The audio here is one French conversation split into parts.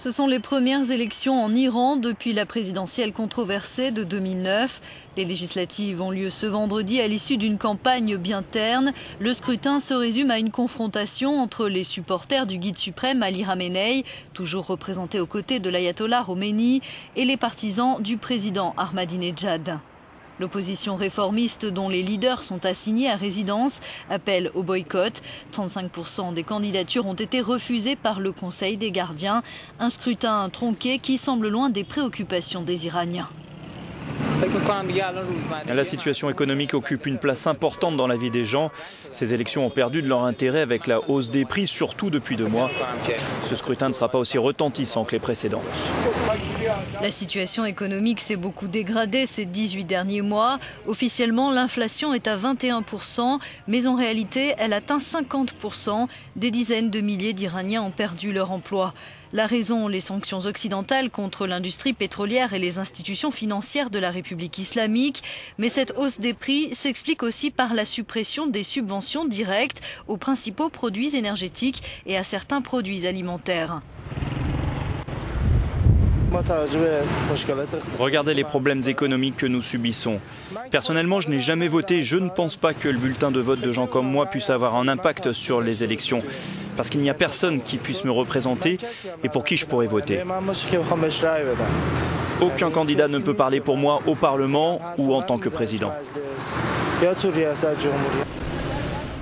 Ce sont les premières élections en Iran depuis la présidentielle controversée de 2009. Les législatives ont lieu ce vendredi à l'issue d'une campagne bien terne. Le scrutin se résume à une confrontation entre les supporters du guide suprême Ali Khamenei, toujours représenté aux côtés de l'ayatollah Khomeini, et les partisans du président Ahmadinejad. L'opposition réformiste, dont les leaders sont assignés à résidence, appelle au boycott. 35% des candidatures ont été refusées par le Conseil des gardiens. Un scrutin tronqué qui semble loin des préoccupations des Iraniens. La situation économique occupe une place importante dans la vie des gens. Ces élections ont perdu de leur intérêt avec la hausse des prix, surtout depuis 2 mois. Ce scrutin ne sera pas aussi retentissant que les précédents. La situation économique s'est beaucoup dégradée ces 18 derniers mois. Officiellement, l'inflation est à 21%, mais en réalité, elle atteint 50%. Des dizaines de milliers d'Iraniens ont perdu leur emploi. La raison, les sanctions occidentales contre l'industrie pétrolière et les institutions financières de la République islamique. Mais cette hausse des prix s'explique aussi par la suppression des subventions directes aux principaux produits énergétiques et à certains produits alimentaires. Regardez les problèmes économiques que nous subissons. Personnellement, je n'ai jamais voté. Je ne pense pas que le bulletin de vote de gens comme moi puisse avoir un impact sur les élections. Parce qu'il n'y a personne qui puisse me représenter et pour qui je pourrais voter. Aucun candidat ne peut parler pour moi au Parlement ou en tant que président.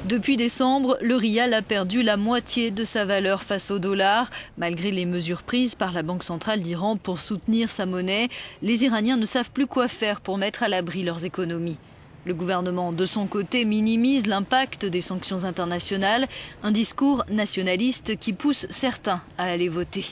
Depuis décembre, le rial a perdu la moitié de sa valeur face au dollar. Malgré les mesures prises par la Banque centrale d'Iran pour soutenir sa monnaie, les Iraniens ne savent plus quoi faire pour mettre à l'abri leurs économies. Le gouvernement, de son côté, minimise l'impact des sanctions internationales, un discours nationaliste qui pousse certains à aller voter.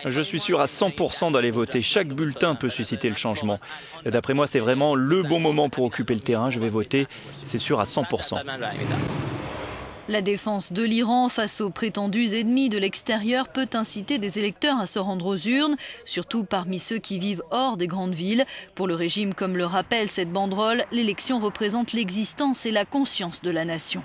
Je suis sûr à 100% d'aller voter. Chaque bulletin peut susciter le changement. D'après moi, c'est vraiment le bon moment pour occuper le terrain. Je vais voter, c'est sûr à 100%. La défense de l'Iran face aux prétendus ennemis de l'extérieur peut inciter des électeurs à se rendre aux urnes, surtout parmi ceux qui vivent hors des grandes villes. Pour le régime, comme le rappelle cette banderole, l'élection représente l'existence et la conscience de la nation.